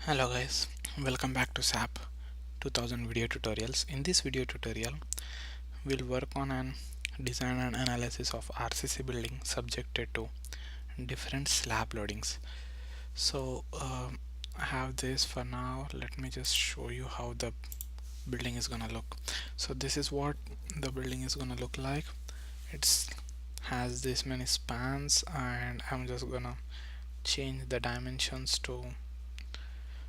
Hello guys, welcome back to SAP2000 video tutorials. In this video tutorial, we'll work on an design and analysis of RCC building subjected to different slab loadings. I have this for now. Let me just show you how the building is gonna look. So this is what the building is gonna look like. It's has this many spans, and I'm just gonna change the dimensions to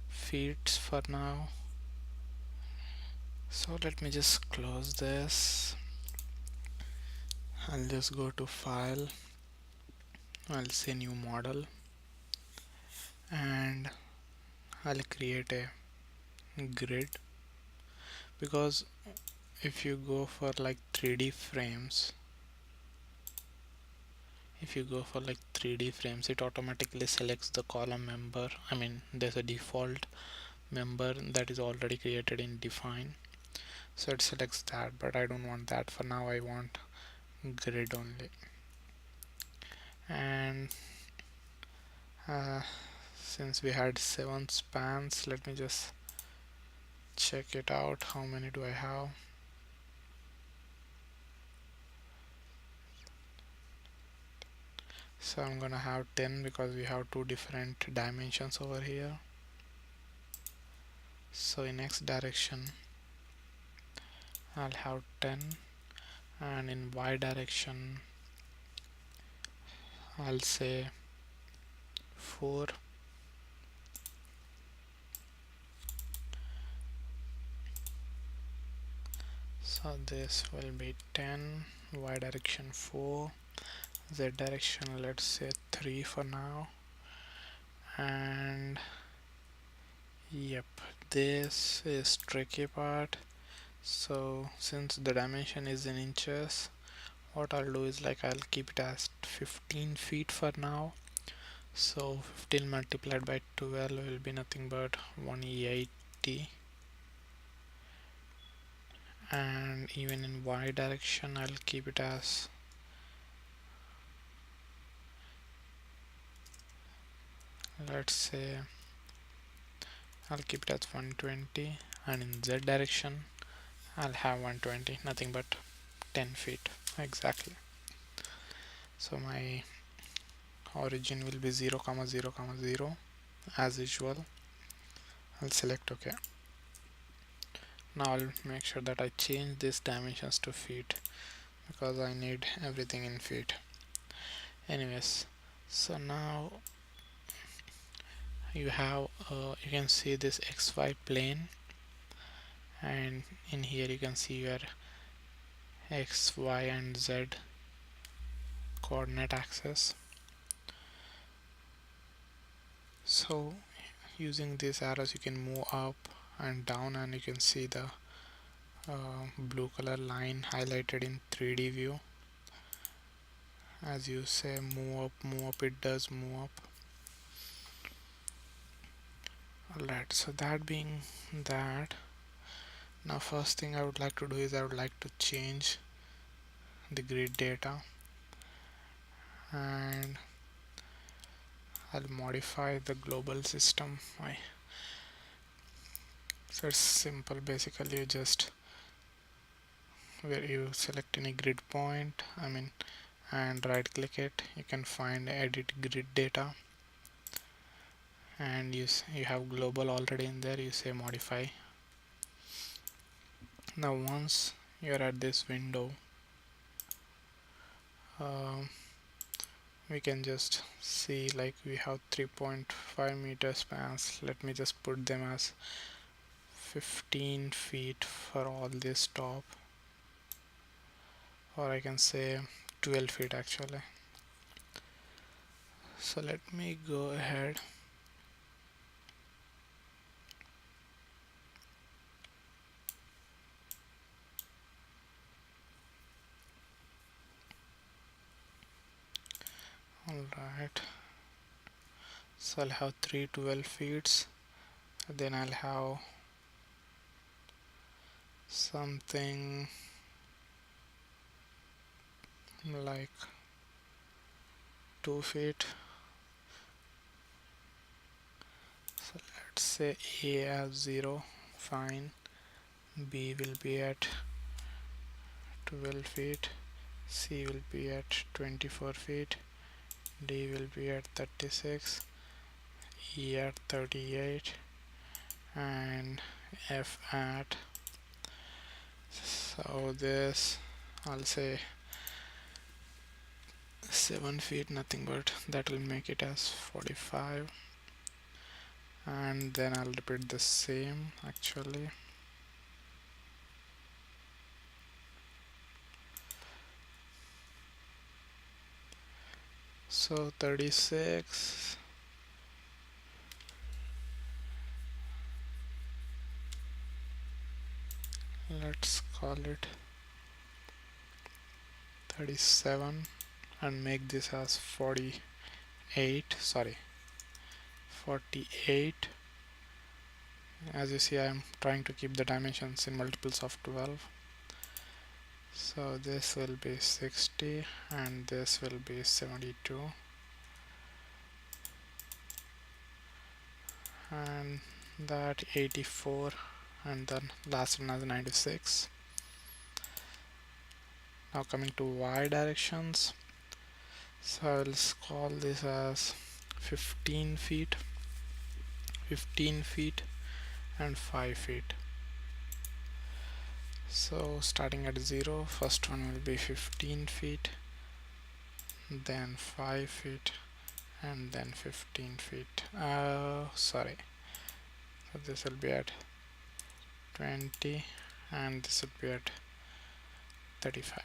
feet for now. So let me just close this. I'll just go to file. I'll say new model and I'll create a grid, because if you go for like 3D frames, it automatically selects the column member. There's a default member that is already created in define, so it selects that, but I don't want that for now. I want grid only. And since we had 7 spans, let me just check it out. How many do I have? So I'm gonna have 10 because we have two different dimensions over here. So in X direction I'll have 10, and in Y direction I'll say 4. So this will be 10, Y direction 4, Z direction let's say 3 for now. And yep, this is tricky part. So since the dimension is in inches, what I'll do is I'll keep it as 15 feet for now. So 15 multiplied by 12 will be nothing but 180. And even in Y direction I'll keep it as let's say I'll keep it as 120, and in Z direction I'll have 120, nothing but 10 feet exactly. So my origin will be 0, 0, 0 as usual. I'll select OK. Now I'll make sure that I change these dimensions to feet, because I need everything in feet. Anyways, so now you can see this XY plane, and in here you can see your X, Y and Z coordinate axis. So using these arrows you can move up and down, and you can see the blue color line highlighted in 3D view. As you say move up, it does move up. Alright, so that being that, now first thing I would like to do is I would like to change the grid data, and I'll modify the global system. So it's simple. Basically you just, where you select any grid point, and right click it, you can find edit grid data, and you have global already in there, you say modify. Now once you're at this window, we can just see we have 3.5 meter spans. Let me just put them as 15 feet for all this top, or I can say 12 feet actually. So let me go ahead alright. So I'll have 3 12 feet, then I'll have something like 2 feet. So let's say A as 0, fine. B will be at 12 feet, C will be at 24 feet, D will be at 36, E at 38, and F at, so this I'll say 7 feet, nothing but that will make it as 45, and then I'll repeat the same actually. So 36, let's call it 37, and make this as 48, sorry, 48. As you see, I am trying to keep the dimensions in multiples of 12. So this will be 60 and this will be 72, and that 84, and then last one as 96. Now coming to y directions, so I'll call this as 15 feet, 15 feet and 5 feet. So starting at 0, first one will be 15 feet, then 5 feet, and then 15 feet. Sorry, so this will be at 20 and this would be at 35.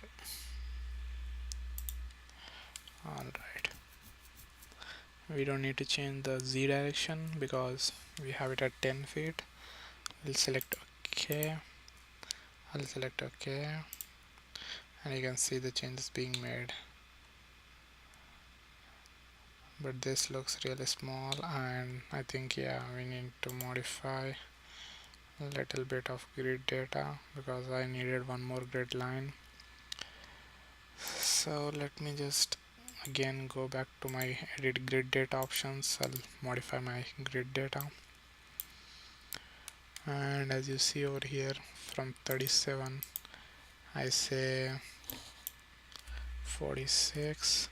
Alright, we don't need to change the z direction because we have it at 10 feet. We'll select OK, I'll select OK, and you can see the changes being made, but this looks really small, and I think we need to modify a little bit of grid data because I needed one more grid line. So let me just again go back to my edit grid data options. I'll modify my grid data, and as you see over here, from 37 I say 46,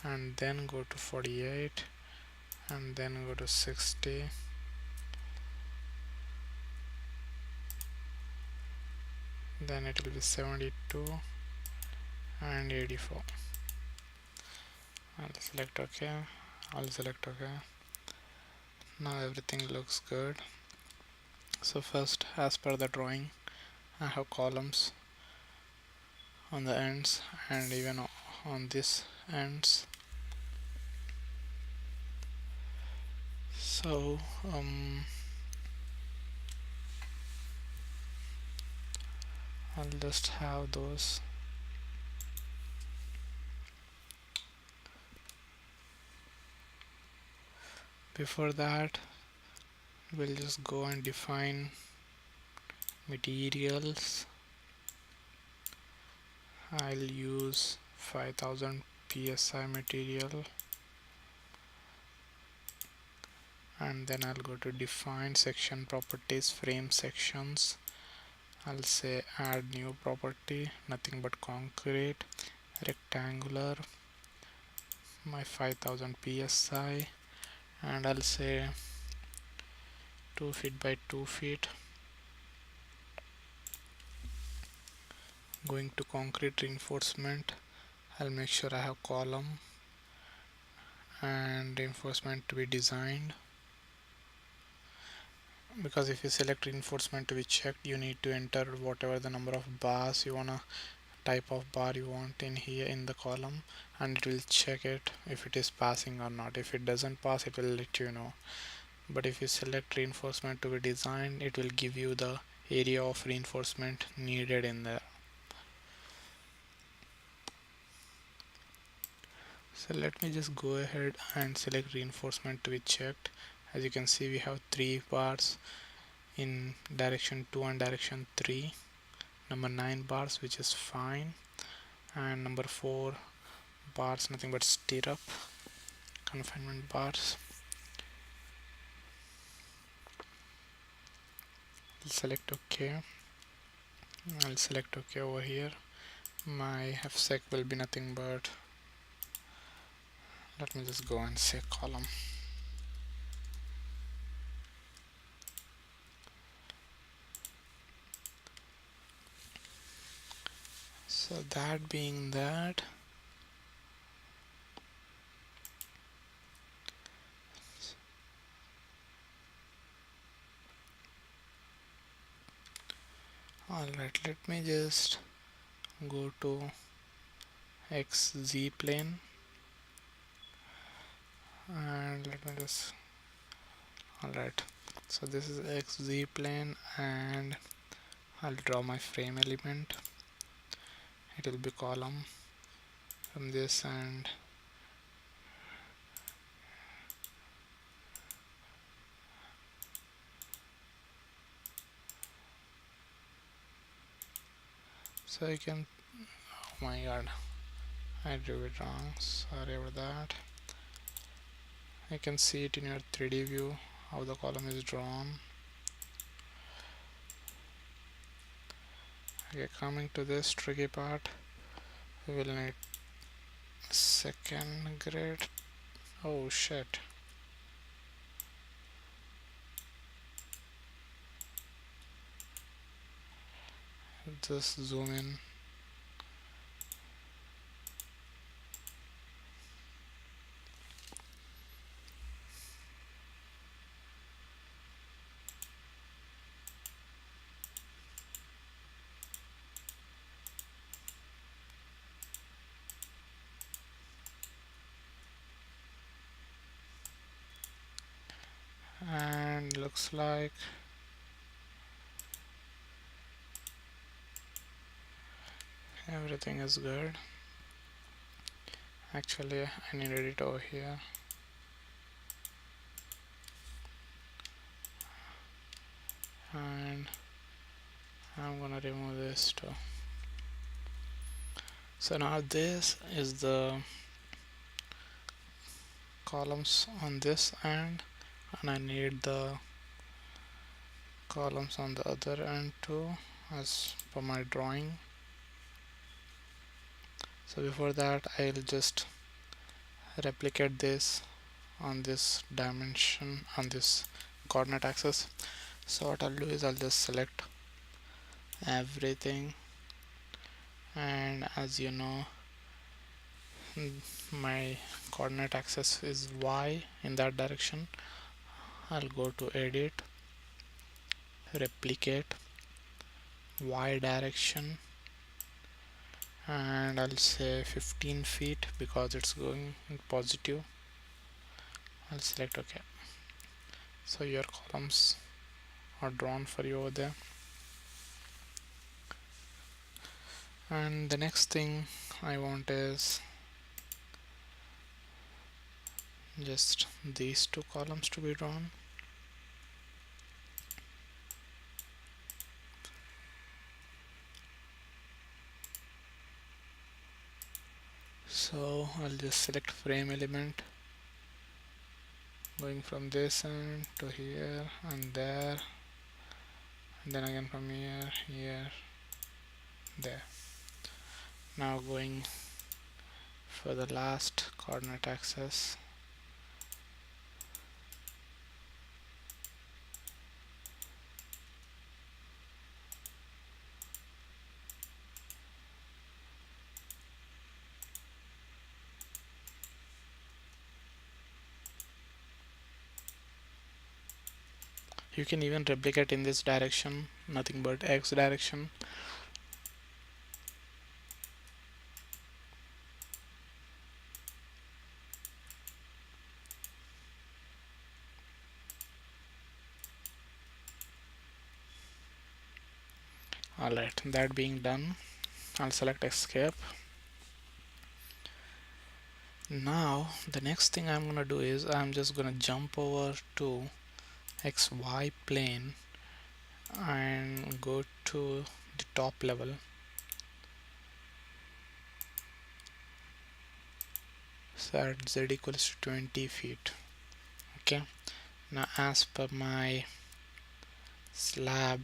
and then go to 48, and then go to 60, then it will be 72 and 84. I'll select OK, I'll select OK. Now everything looks good. So first, as per the drawing, I have columns on the ends and even on this ends. So I'll just have those. Before that, we'll just go and define materials. I'll use 5000 psi material, and then I'll go to define section properties, frame sections. I'll say add new property, nothing but concrete, rectangular, my 5000 psi, and I'll say 2 feet by 2 feet. Going to concrete reinforcement, I'll make sure I have column and reinforcement to be designed, because if you select reinforcement to be checked, you need to enter whatever the number of bars you wanna, type of bar you want in here in the column, and it will check it if it is passing or not. If it doesn't pass, it will let you know. But if you select reinforcement to be designed, it will give you the area of reinforcement needed in there. So let me just go ahead and select reinforcement to be checked. As you can see, we have 3 bars in direction 2 and direction 3, number 9 bars, which is fine, and number 4 bars, nothing but stirrup confinement bars. select OK. I'll select OK over here. My fsec will be nothing but, let me just go and say column. So that being that, alright, let me just go to XZ plane and let me just, alright, so this is XZ plane and I'll draw my frame element. It will be column from this, and so you can, oh my god, I drew it wrong, sorry about that. You can see it in your 3D view how the column is drawn. Okay, coming to this tricky part, we will need second grid. Oh shit. Just zoom in. And looks like everything is good. Actually, I needed it over here. And I'm gonna remove this too. So now this is the columns on this end, and I need the columns on the other end too as per my drawing. So before that, I'll just replicate this on this dimension, on this coordinate axis. So what I'll do is I'll just select everything, and as you know, my coordinate axis is Y in that direction. I'll go to edit, replicate, Y direction, and I'll say 15 feet because it's going in positive. I'll select OK. So your columns are drawn for you over there. And the next thing I want is just these two columns to be drawn. So I'll just select frame element, going from this end to here and there, and then again from here, here, there. Now going for the last coordinate axis, you can even replicate in this direction, nothing but X direction. Alright, that being done, I'll select escape. Now the next thing I'm gonna do is I'm just gonna jump over to XY plane and go to the top level. So at Z equals to 20 feet. Okay, now as per my slab,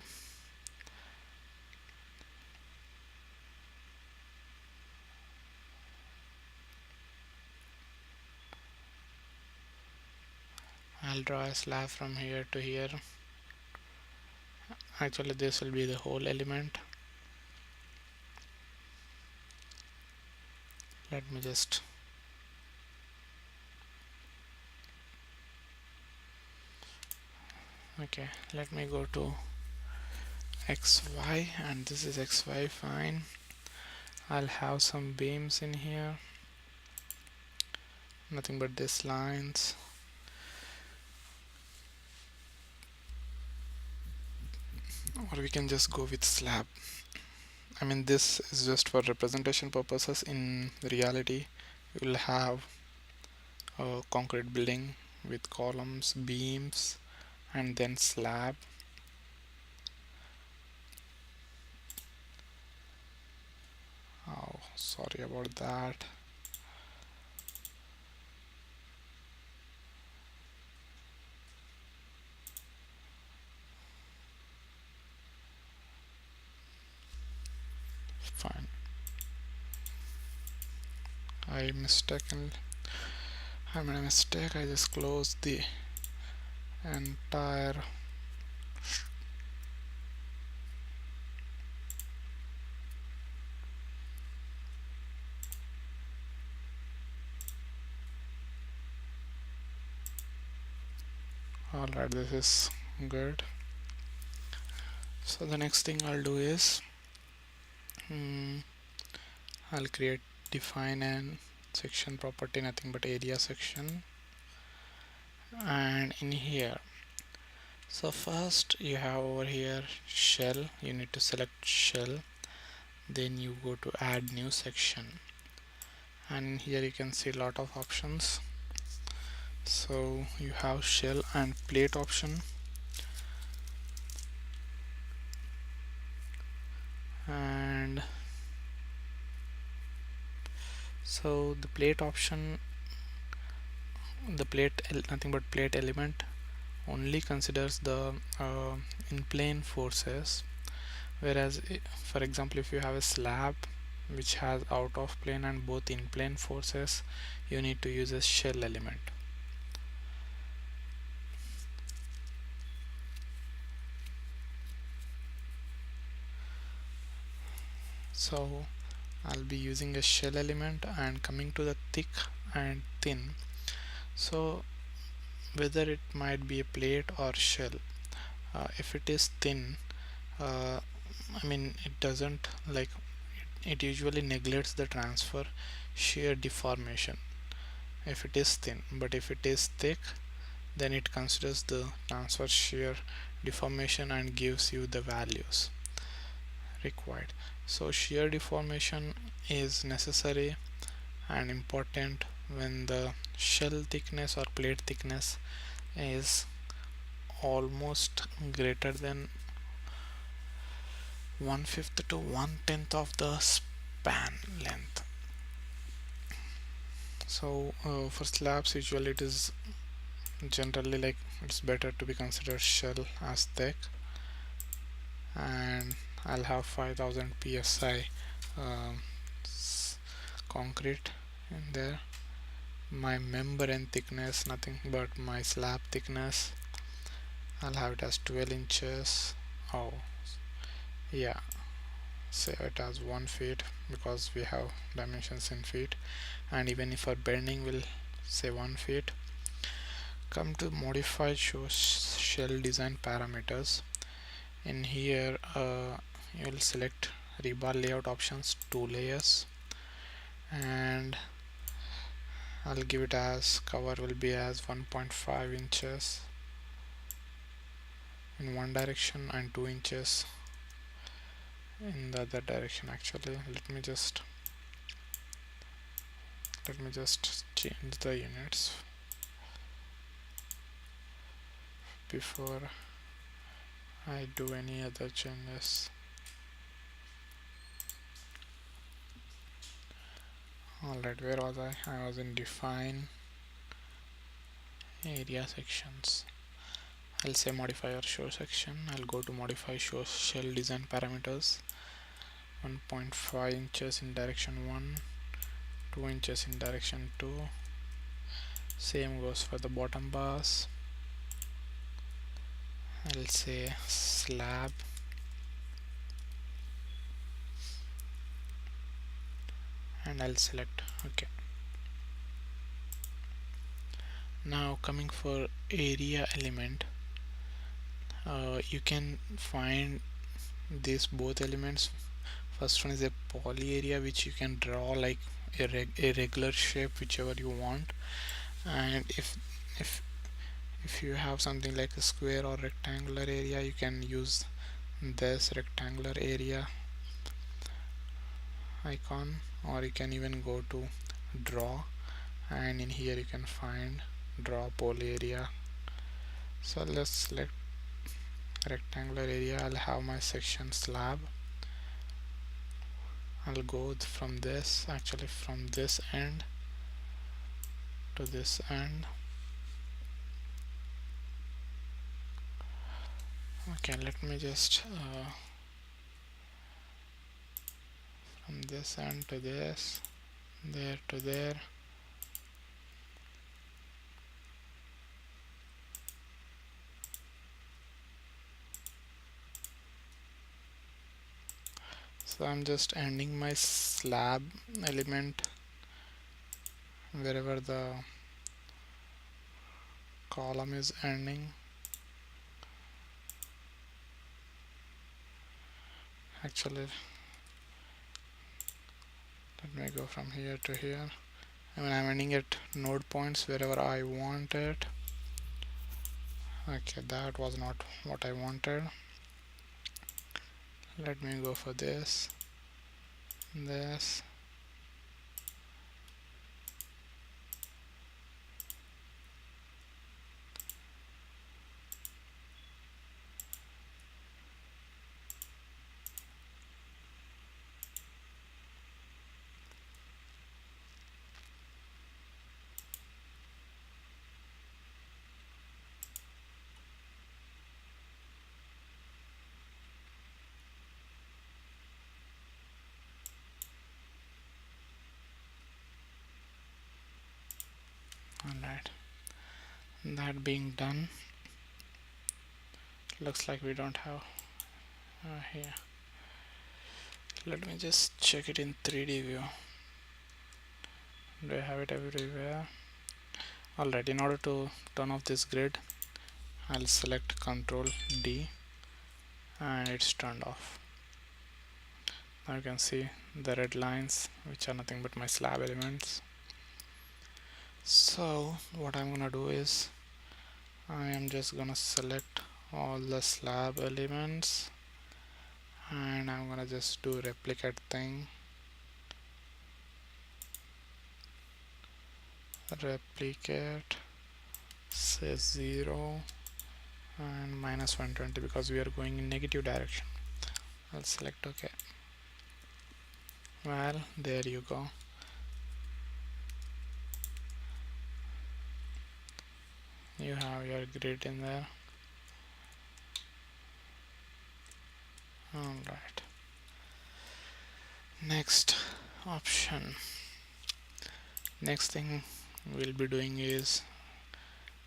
I'll draw a slab from here to here. Actually this will be the whole element. Let me just okay, let me go to XY, and this is XY, fine. I'll have some beams in here, nothing but these lines. Or we can just go with slab. I mean, this is just for representation purposes. In reality, you will have a concrete building with columns, beams, and then slab. Oh, sorry about that. Fine. I made a mistake. I just closed the entire alright, this is good. So the next thing I'll do is I'll define an section property, nothing but area section, and in here, so first you have over here shell. You need to select shell, then you go to add new section, and here you can see a lot of options. So you have shell and plate option, and so the plate option, nothing but plate element only considers the in plane forces, whereas for example if you have a slab which has out of plane and both in plane forces, you need to use a shell element. So I'll be using a shell element, and coming to the thick and thin, so whether it might be a plate or shell, if it is thin, I mean it doesn't like it usually neglects the transfer shear deformation if it is thin, but if it is thick, then it considers the transfer shear deformation and gives you the values required. So shear deformation is necessary and important when the shell thickness or plate thickness is almost greater than 1/5 to 1/10 of the span length. So for slabs usually it is generally like it's better to be considered shell as thick, and I'll have 5000 psi um, concrete in there. My membrane thickness, nothing but my slab thickness, I'll have it as 12 inches. Oh yeah, say it as 1 feet because we have dimensions in feet, and even if our bending will say 1 feet. Come to modify show shell design parameters. In here you will select rebar layout options, 2 layers, and I'll give it as cover will be as 1.5 inches in one direction and 2 inches in the other direction. Actually let me just change the units before I do any other changes. Alright, where was I? I was in define area sections. I'll say modify or show section. I'll go to modify show shell design parameters. 1.5 inches in direction 1, 2 inches in direction 2. Same goes for the bottom bars. I'll say slab and I'll select OK. Now coming for area element, you can find these both elements. First one is a poly area which you can draw like a regular shape whichever you want, and if you have something like a square or rectangular area, you can use this rectangular area icon, or you can even go to draw, and in here you can find draw poly area. So let's select rectangular area. I'll have my section slab. I'll go from this end to this end. Okay, let me just from this end to this, there to there. So I'm just ending my slab element wherever the column is ending. Actually, let me go from here to here. I mean, I'm ending at node points wherever I want it. Okay, that was not what I wanted. Let me go for this. Alright, that being done, looks like we don't have here. Let me just check it in 3D view. Do I have it everywhere? Alright, in order to turn off this grid, I'll select Ctrl D and it's turned off. Now you can see the red lines, which are nothing but my slab elements. So what I'm gonna do is I am just gonna select all the slab elements and I'm gonna just do replicate thing. Replicate, say 0 and -120 because we are going in negative direction. I'll select OK. Well, there you go. You have your grid in there. Alright. Next option. Next thing we'll be doing is,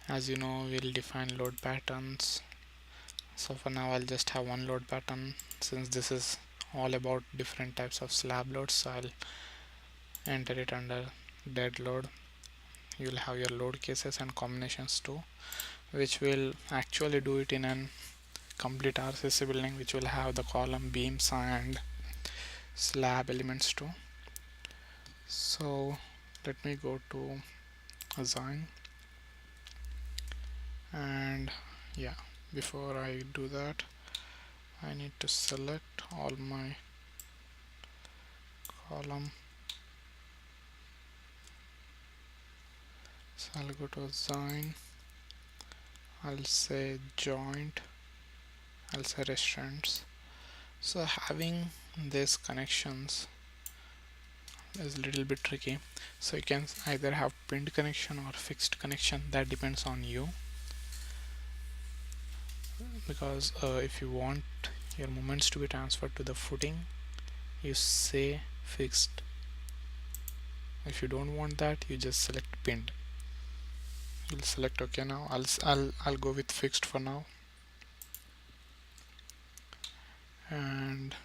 as you know, we'll define load patterns. So for now I'll just have one load pattern since this is all about different types of slab loads. So I'll enter it under dead load. You'll have your load cases and combinations too, which will actually do it in a complete RCC building, which will have the column, beams and slab elements too. So let me go to assign, and yeah, before I do that I need to select all my column. So I'll go to assign, I'll say joint, I'll say restaurants. So having these connections is a little bit tricky, so you can either have pinned connection or fixed connection, that depends on you. because if you want your moments to be transferred to the footing, you say fixed. If you don't want that, you just select pinned. You'll select OK. Now I'll go with fixed for now. And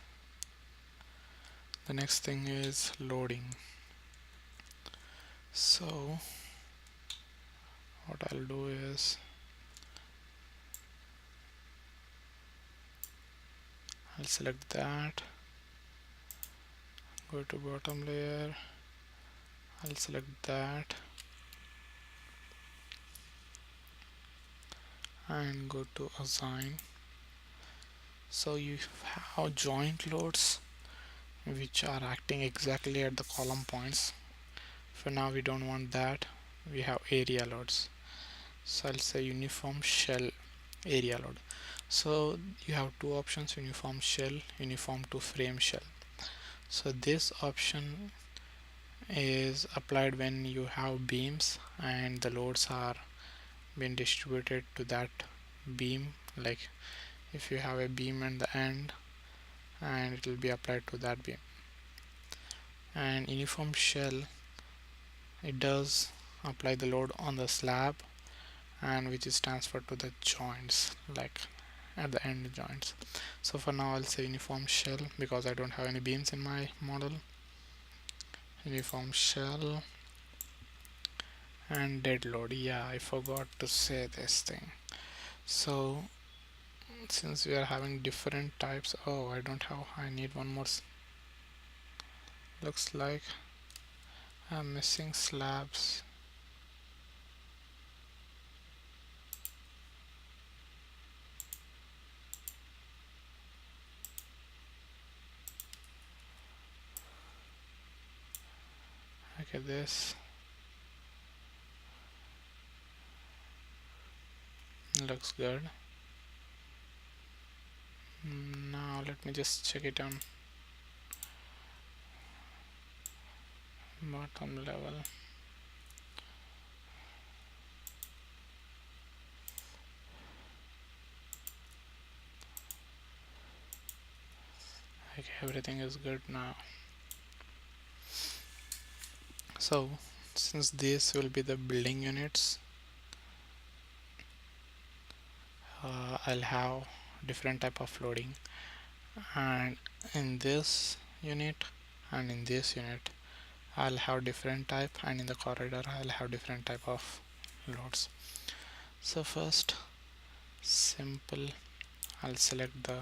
the next thing is loading. So what I'll do is I'll select that, go to bottom layer, I'll select that and go to assign. So you have joint loads which are acting exactly at the column points. For now we don't want that, we have area loads. So I'll say uniform shell area load. So you have two options, uniform shell, uniform to frame shell. So this option is applied when you have beams and the loads are being distributed to that beam. Like if you have a beam at the end, and it will be applied to that beam. And uniform shell, it does apply the load on the slab, and which is transferred to the joints, like at the end joints. So for now I'll say uniform shell because I don't have any beams in my model. Uniform shell and dead load. Yeah, I forgot to say this thing. So since we are having different types, oh, I need one more. Looks like I'm missing slabs. Okay, this looks good. Now let me just check it on bottom level. Okay, everything is good now. So since this will be the building units, I'll have different type of loading, and in this unit and in this unit I'll have different type, and in the corridor I'll have different type of loads. So first, simple, I'll select the,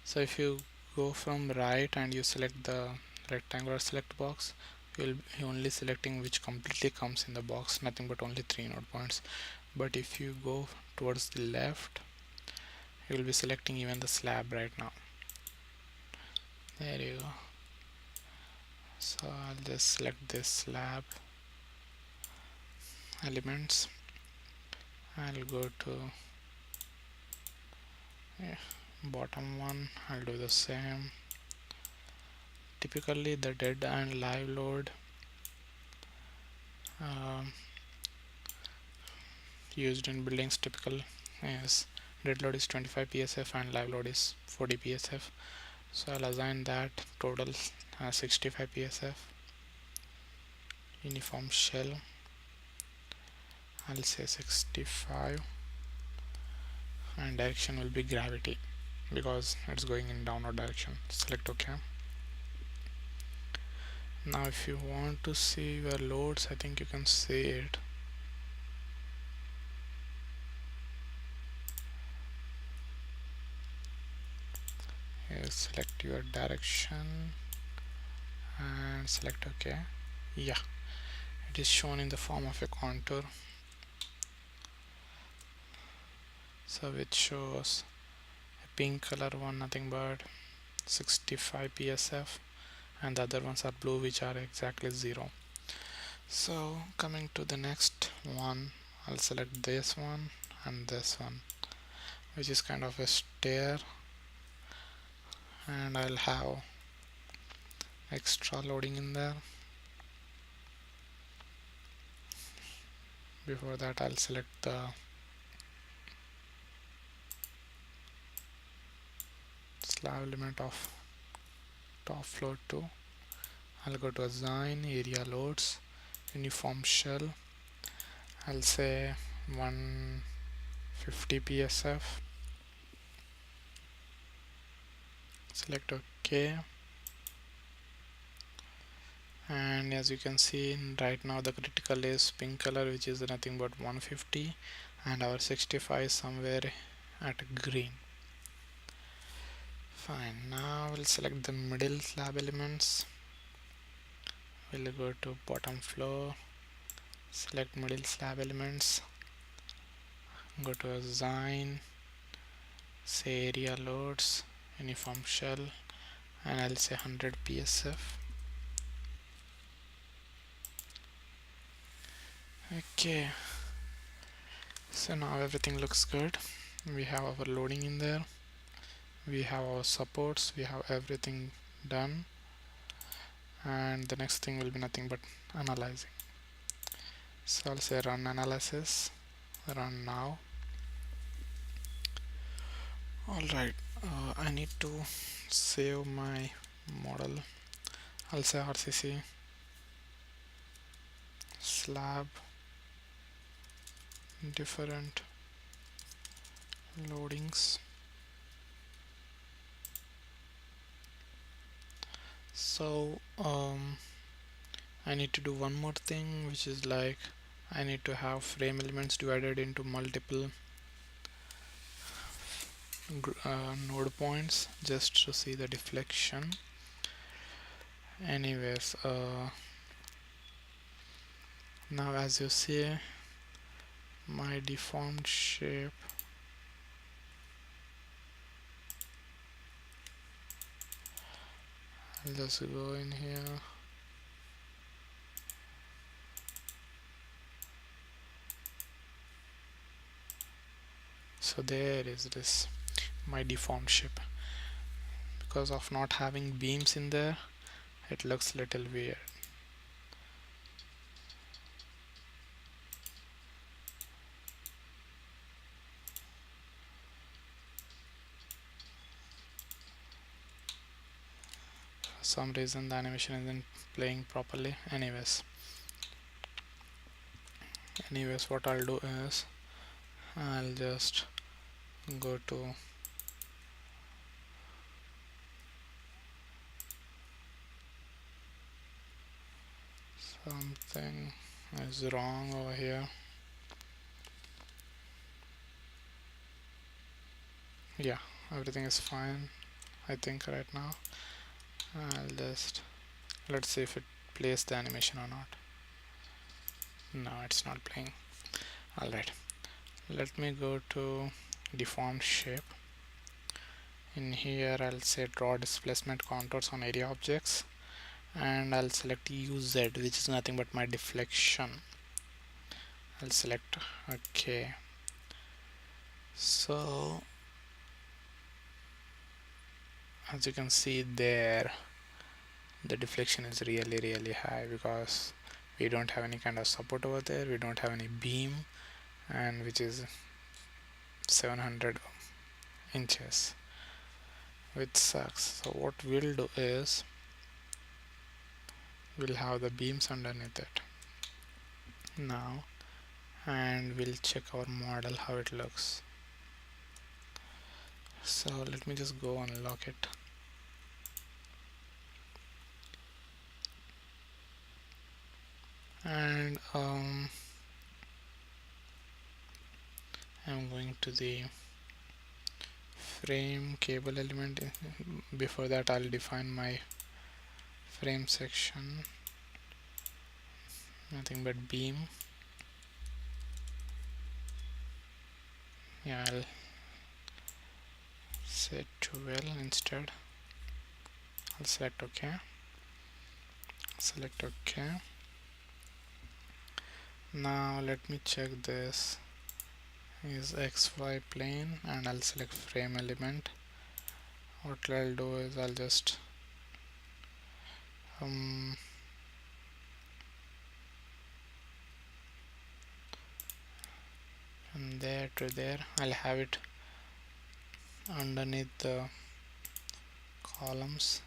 so if you go from right and you select the rectangular select box, you'll be only selecting which completely comes in the box, nothing but only 3 node points. But if you go towards the left, you will be selecting even the slab right now. There you go. So I'll just select this slab elements. I'll go to bottom one, I'll do the same. Typically the dead and live load used in buildings typical is dead load is 25 psf and live load is 40 psf. So I'll assign that total 65 psf. Uniform shell, I'll say 65, and direction will be gravity because it's going in downward direction. Select OK. Now if you want to see your loads, I think you can see it. Here, select your direction and select OK. Yeah, it is shown in the form of a contour. So it shows a pink color one, nothing but 65 psf, and the other ones are blue, which are exactly 0. So coming to the next one, I'll select this one and this one, which is kind of a stair, and I'll have extra loading in there. Before that, I'll select the slab element of top floor 2. I'll go to assign area loads, uniform shell. I'll say 150 psf. Select OK, and as you can see right now the critical is pink color, which is nothing but 150, and our 65 is somewhere at green. Fine, now we'll select the middle slab elements. We'll go to bottom floor, select middle slab elements, go to assign, say area loads, uniform shell, and I'll say 100 psf. Okay, so now everything looks good. We have our loading in there, we have our supports, we have everything done, and the next thing will be nothing but analyzing. So I'll say run analysis, run now. Alright, I need to save my model. I'll say RCC slab different loadings. So I need to do one more thing, which is like I need to have frame elements divided into multiple node points just to see the deflection. Anyways, now as you see, my deformed shape I'll just go in here. So there is this my deformed shape. Because of not having beams in there, it looks little weird. For some reason the animation isn't playing properly. Anyways, what I'll do is I'll just go to something is wrong over here. Yeah, everything is fine I think right now. I'll just let's see if it plays the animation or not. No, it's not playing. Alright, let me go to deform shape. In here I'll say draw displacement contours on area objects, and I'll select UZ, which is nothing but my deflection. I'll select OK. So as you can see there, the deflection is really high because we don't have any kind of support over there, we don't have any beam, and which is 700 inches, which sucks. So what we'll do is we'll have the beams underneath it now, and we'll check our model how it looks. So let me just go unlock it. And I'm going to the frame cable element. Before that I'll define my frame section, nothing but beam. Yeah, I'll say 12 instead. I'll select OK, select OK. Now let me check this is XY plane, and I'll select frame element. What I'll do is I'll just from there to there, I'll have it underneath the columns.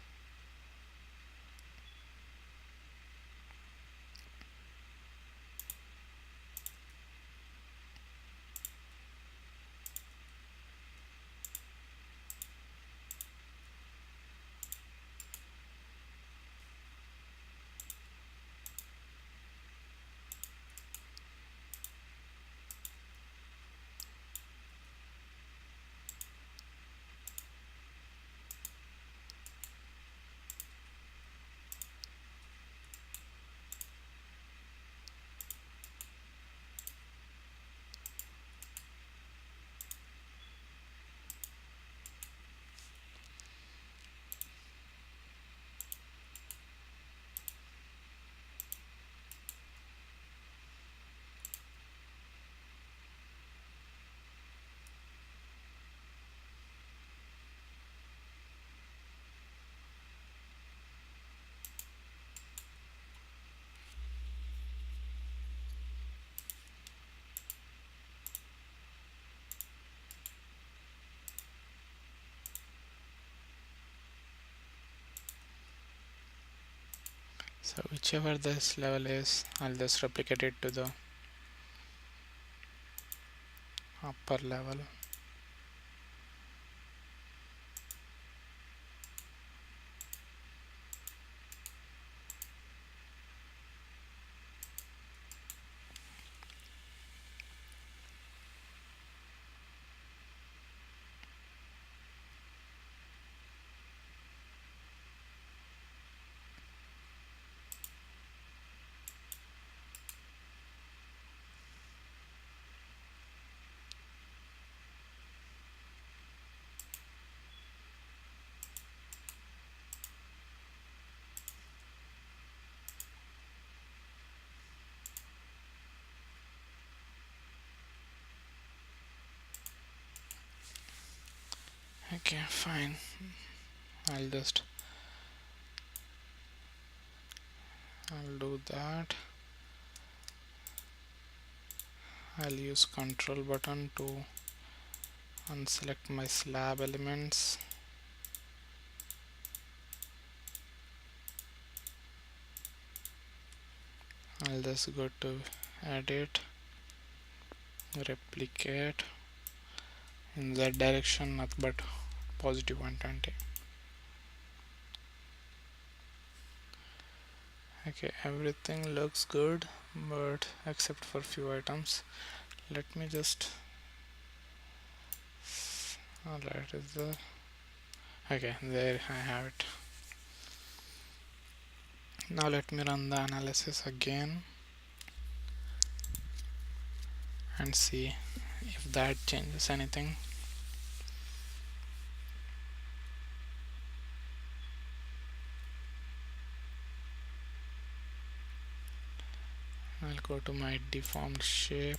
So whichever this level is, I'll just replicate it to the upper level. Okay, fine. I'll do that. I'll use control button to unselect my slab elements. I'll just go to edit, replicate in that direction, nothing but positive 120. Okay, everything looks good, but except for few items. Let me just, alright, is there? Okay, there I have it. Now let me run the analysis again and see if that changes anything. I'll go to my deformed shape.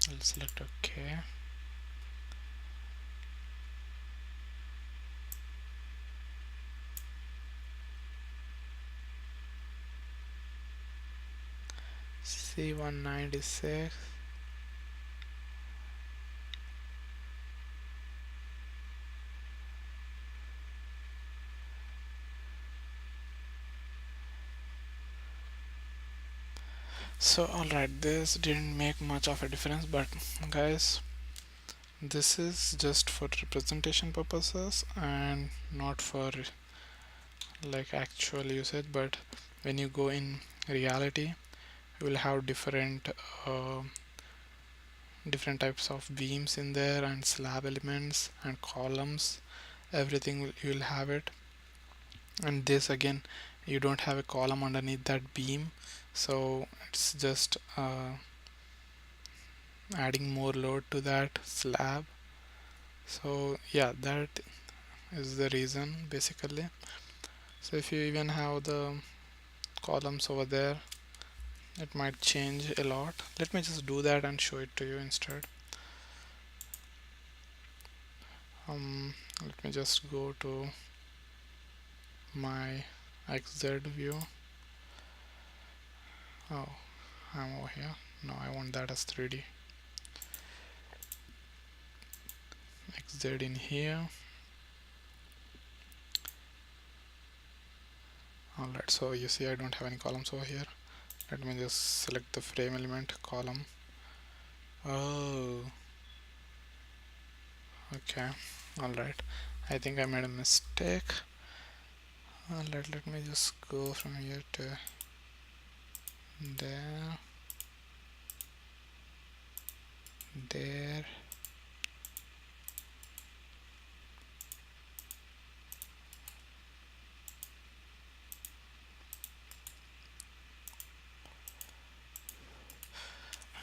I'll select OK. C196. So alright, this didn't make much of a difference, but guys, this is just for representation purposes and not for like actual usage. But when you go in reality, you will have uh, different types of beams in there, and slab elements and columns, everything you will have it. And this again, you don't have a column underneath that beam, so it's just adding more load to that slab. So yeah, that is the reason basically. So if you even have the columns over there, it might change a lot. Let me just do that and show it to you instead. Let me just go to my XZ view. Oh, I'm over here. No, I want that as 3D. XZ in here. Alright, so you see I don't have any columns over here. Let me just select the frame element column. Oh, okay. Alright, I think I made a mistake. Let me just go from here to there, there.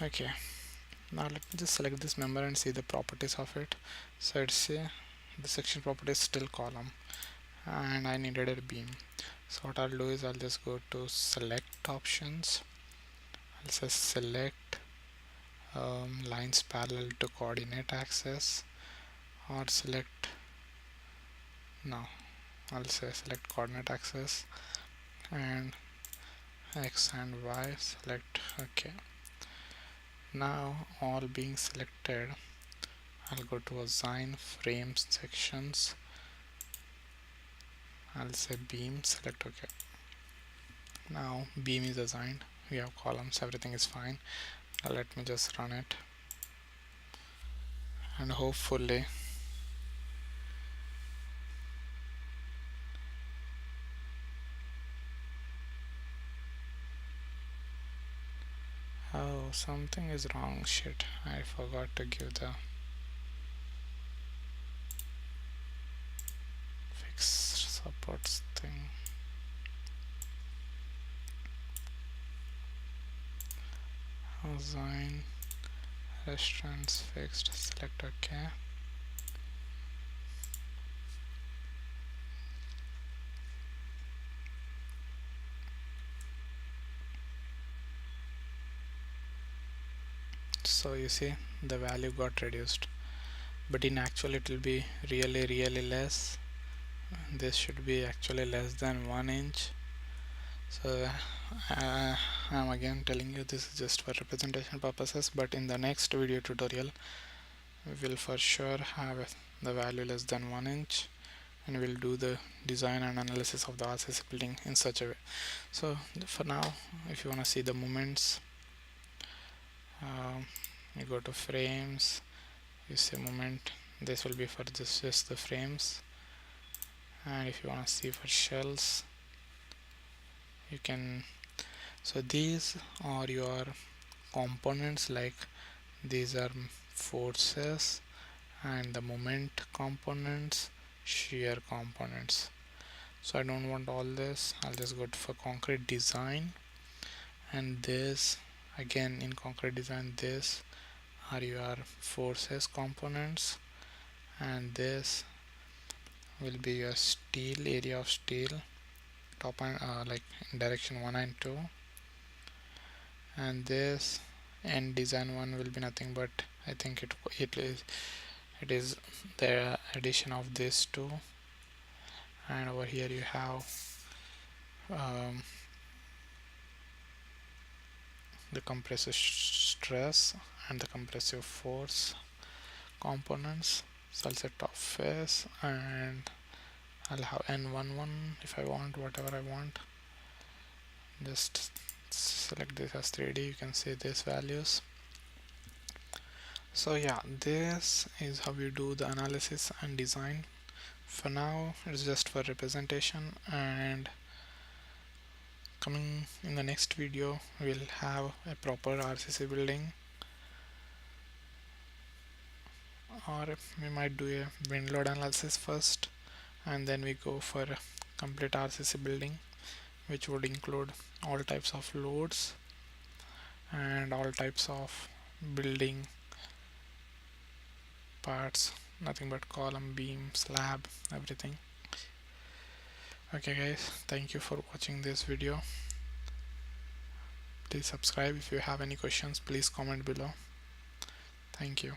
Okay, now let me just select this member and see the properties of it. So it's say the section property is still column and I needed a beam. So what I'll do is I'll just go to select options. I'll say select lines parallel to coordinate axis, or select, no, I'll say select coordinate axis and x and y, select. Okay, now all being selected, I'll go to assign frames sections. I'll say beam, select. Okay, now beam is assigned, we have columns, everything is fine. Now let me just run it and hopefully oh, something is wrong. Shit, I forgot to give the fixed supports thing. Assign restaurants fixed, select. Okay, so you see the value got reduced, but in actual it will be really less. This should be actually less than 1 inch. So I'm again telling you this is just for representation purposes, but in the next video tutorial we will for sure have the value less than 1 inch and we'll do the design and analysis of the RCC building in such a way. So for now, if you want to see the moments, you go to frames, you see moment, this will be for just the frames. And if you want to see for shells, you can, so these are your components, like these are forces and the moment components, shear components. So I don't want all this, I'll just go for concrete design, and this again in concrete design, this are your forces components, and this will be your steel, area of steel, top and like in direction 1 and 2, and this end design one will be nothing but I think it is the addition of this two, and over here you have the compressive stress and the compressive force components. So I'll set top face and I'll have N11 if I want, whatever I want. Just select this as 3D, you can see these values. So yeah, this is how we do the analysis and design. For now it's just for representation, and coming in the next video we'll have a proper RCC building, or we might do a wind load analysis first and then we go for a complete RCC building, which would include all types of loads and all types of building parts, nothing but column, beam, slab, everything. Okay guys, thank you for watching this video. Please subscribe. If you have any questions, please comment below. Thank you.